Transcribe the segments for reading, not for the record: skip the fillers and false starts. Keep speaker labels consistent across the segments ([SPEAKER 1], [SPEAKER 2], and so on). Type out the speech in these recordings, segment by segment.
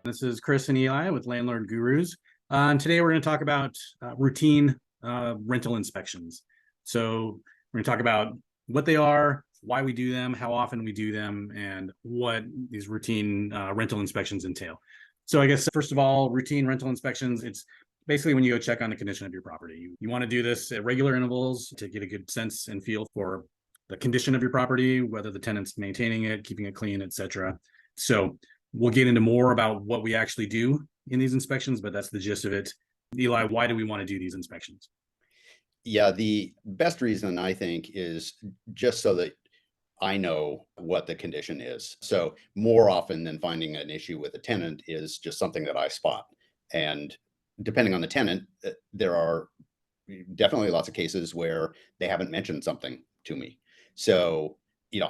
[SPEAKER 1] This is Chris and Eli with Landlord Gurus. And today we're going to talk about routine rental inspections. So we're going to talk about what they are, why we do them, how often we do them, and what these routine rental inspections entail. So I guess, first of all, routine rental inspections, it's basically when you go check on the condition of your property. You want to do this at regular intervals to get a good sense and feel for the condition of your property, whether the tenant's maintaining it, keeping it clean, etc. So we'll get into more about what we actually do in these inspections, but that's the gist of it. Eli, why do we want to do these inspections?
[SPEAKER 2] Yeah, the best reason I think is just so that I know what the condition is. So more often than finding an issue with a tenant is just something that I spot. And depending on the tenant, there are definitely lots of cases where they haven't mentioned something to me. So,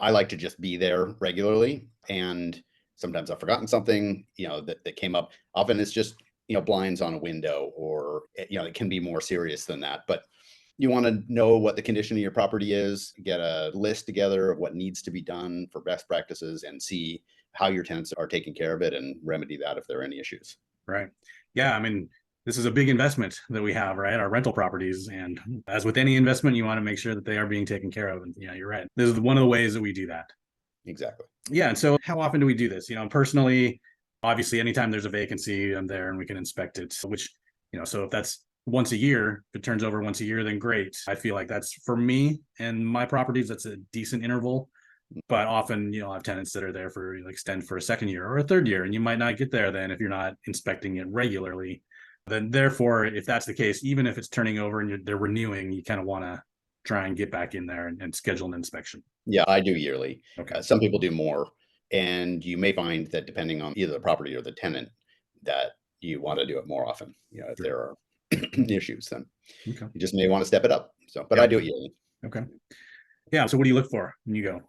[SPEAKER 2] I like to just be there regularly. And sometimes I've forgotten something, that came up. Often it's just, blinds on a window, or, it can be more serious than that. But you want to know what the condition of your property is, get a list together of what needs to be done for best practices, and see how your tenants are taking care of it and remedy that if there are any issues.
[SPEAKER 1] Right. Yeah. I mean, this is a big investment that we have, right? Our rental properties. And as with any investment, you want to make sure that they are being taken care of. And yeah, you're right. This is one of the ways that we do that.
[SPEAKER 2] Exactly.
[SPEAKER 1] Yeah. And so how often do we do this? Personally, obviously, anytime there's a vacancy, I'm there and we can inspect it, which, so if that's once a year, if it turns over once a year, then great. I feel like that's, for me and my properties, that's a decent interval. But often, I'll have tenants that are there for extend for a second year or a third year, and you might not get there then if you're not inspecting it regularly. Then therefore, if that's the case, even if it's turning over and they're renewing, you kind of want to try and get back in there and schedule an inspection.
[SPEAKER 2] Yeah, I do yearly.
[SPEAKER 1] Okay.
[SPEAKER 2] Some people do more, and you may find that depending on either the property or the tenant, that you want to do it more often. If there are issues, then
[SPEAKER 1] Okay.
[SPEAKER 2] you just may want to step it up. So, but
[SPEAKER 1] Yeah.
[SPEAKER 2] I do it yearly.
[SPEAKER 1] Okay. Yeah. So what do you look for when you go?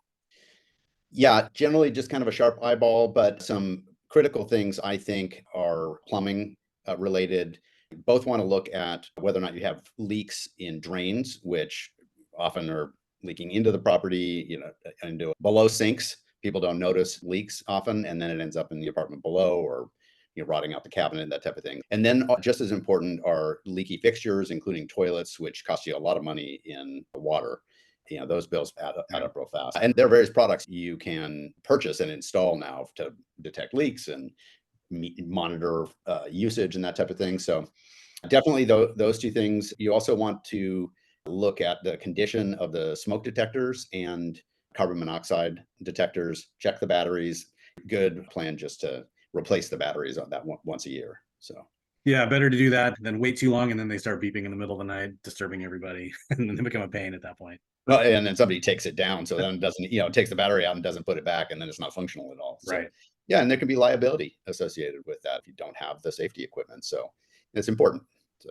[SPEAKER 2] Yeah, generally just kind of a sharp eyeball, but some critical things I think are plumbing related. Both want to look at whether or not you have leaks in drains, which often are leaking into the property, into below sinks. People don't notice leaks often, and then it ends up in the apartment below, or rotting out the cabinet, that type of thing. And then just as important are leaky fixtures, including toilets, which cost you a lot of money in water. Those bills add up real fast. And there are various products you can purchase and install now to detect leaks and monitor usage and that type of thing. So definitely those two things. You also want to look at the condition of the smoke detectors and carbon monoxide detectors, check the batteries. Good plan just to replace the batteries on that once a year. So
[SPEAKER 1] yeah, better to do that than wait too long and then they start beeping in the middle of the night, disturbing everybody, and then they become a pain at that point.
[SPEAKER 2] Well, and then somebody takes it down, so then it doesn't, takes the battery out and doesn't put it back, and then it's not functional at all. So,
[SPEAKER 1] right.
[SPEAKER 2] Yeah, and there can be liability associated with that if you don't have the safety equipment. So it's important. So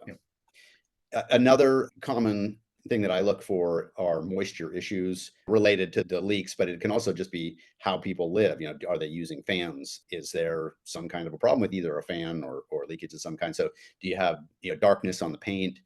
[SPEAKER 2] another common thing that I look for are moisture issues related to the leaks, but it can also just be how people live. Are they using fans? Is there some kind of a problem with either a fan or leakage of some kind? So do you have darkness on the paint?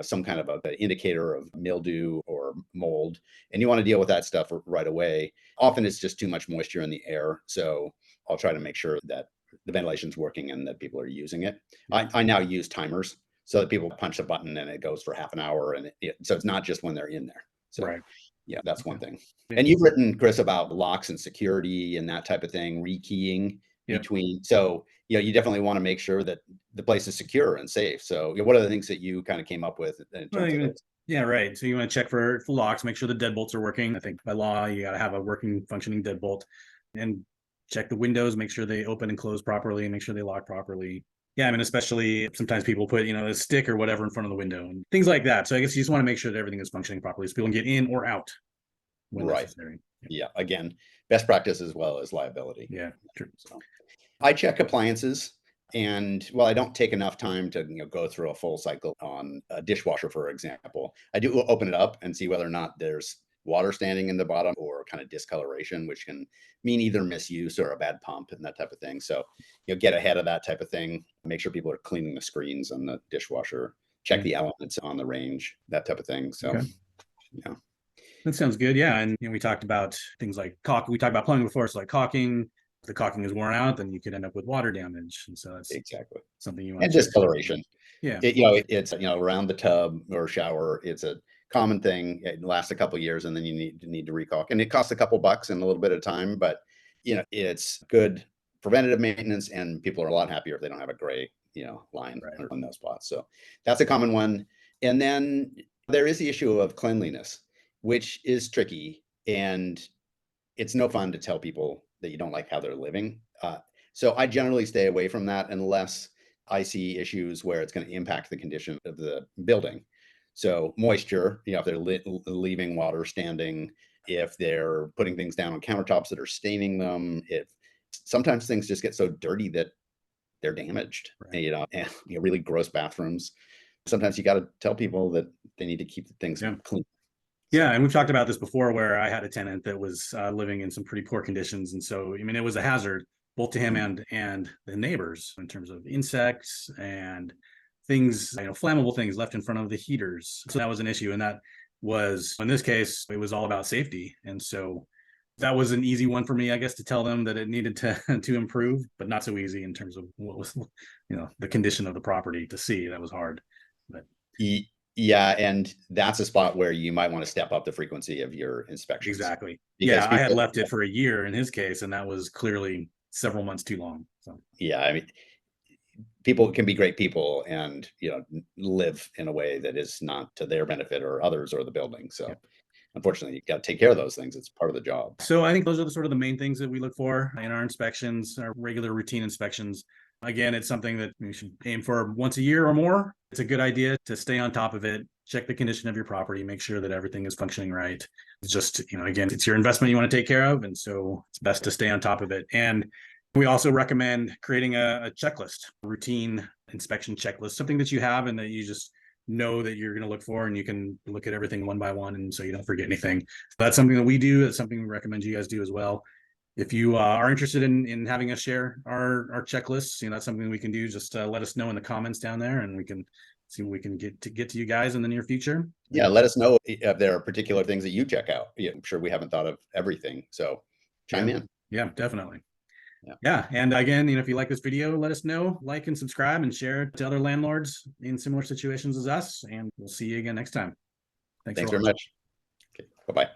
[SPEAKER 2] Some kind of an indicator of mildew or mold, and you want to deal with that stuff right away. Often it's just too much moisture in the air. So I'll try to make sure that the ventilation's working and that people are using it. I now use timers so that people punch a button and it goes for half an hour. And so it's not just when they're in there. So
[SPEAKER 1] right.
[SPEAKER 2] Yeah, that's one thing. And you've written, Chris, about locks and security and that type of thing, rekeying between. So, you definitely want to make sure that the place is secure and safe. So what are the things that you kind of came up with in terms of those?
[SPEAKER 1] Yeah, right. So you want to check for locks, make sure the deadbolts are working. I think by law, you got to have a working, functioning deadbolt, and check the windows, make sure they open and close properly, and make sure they lock properly. Yeah, I mean, especially sometimes people put, a stick or whatever in front of the window and things like that. So I guess you just want to make sure that everything is functioning properly so people can get in or out when necessary.
[SPEAKER 2] Yeah. Again, best practice as well as liability.
[SPEAKER 1] Yeah, true.
[SPEAKER 2] So I check appliances, and I don't take enough time to go through a full cycle on a dishwasher, for example. I do open it up and see whether or not there's water standing in the bottom or kind of discoloration, which can mean either misuse or a bad pump and that type of thing. So get ahead of that type of thing. Make sure people are cleaning the screens on the dishwasher. Check the elements on the range, that type of thing. So
[SPEAKER 1] That sounds good. Yeah. And we talked about things like caulk. We talked about plumbing before. So like caulking, the caulking is worn out, then you could end up with water damage. And so that's
[SPEAKER 2] Exactly.
[SPEAKER 1] something you want
[SPEAKER 2] And
[SPEAKER 1] to check.
[SPEAKER 2] discoloration.
[SPEAKER 1] Yeah.
[SPEAKER 2] It's, around the tub or shower. It's a common thing. It lasts a couple of years and then you need to recaulk. And it costs a couple bucks and a little bit of time, but it's good preventative maintenance, and people are a lot happier if they don't have a gray, line on those spots. So that's a common one. And then there is the issue of cleanliness, which is tricky, and it's no fun to tell people that you don't like how they're living. So I generally stay away from that unless I see issues where it's going to impact the condition of the building. So moisture, if they're leaving water standing, if they're putting things down on countertops that are staining them, if sometimes things just get so dirty that they're damaged, and really gross bathrooms. Sometimes you got to tell people that they need to keep things clean.
[SPEAKER 1] Yeah, and we've talked about this before, where I had a tenant that was living in some pretty poor conditions, and so it was a hazard both to him and the neighbors in terms of insects and things, flammable things left in front of the heaters. So that was an issue, and that was, in this case, it was all about safety, and so that was an easy one for me, I guess, to tell them that it needed to to improve, but not so easy in terms of what was the condition of the property to see. That was hard, but.
[SPEAKER 2] Yeah, and that's a spot where you might want to step up the frequency of your inspections.
[SPEAKER 1] Exactly. Yeah, I had left it for a year in his case, and that was clearly several months too long. So
[SPEAKER 2] yeah, people can be great people and live in a way that is not to their benefit or others or the building. So unfortunately, you got to take care of those things. It's part of the job.
[SPEAKER 1] So I think those are the sort of the main things that we look for in our inspections, our regular routine inspections. Again, it's something that we should aim for once a year or more. It's a good idea to stay on top of it, check the condition of your property, make sure that everything is functioning right. It's just, again, it's your investment you want to take care of. And so it's best to stay on top of it. And we also recommend creating a checklist, routine inspection checklist, something that you have and that you just know that you're going to look for, and you can look at everything one by one, and so you don't forget anything. So that's something that we do. That's something we recommend you guys do as well. If you are interested in having us share our checklists, that's something we can do. Just let us know in the comments down there, and we can see what we can get to you guys in the near future.
[SPEAKER 2] Yeah, let us know if there are particular things that you check out. I'm sure we haven't thought of everything, so chime in.
[SPEAKER 1] Yeah, definitely. Yeah. And again, if you like this video, let us know, like and subscribe, and share it to other landlords in similar situations as us. And we'll see you again next time.
[SPEAKER 2] Thanks very much. Okay, bye-bye.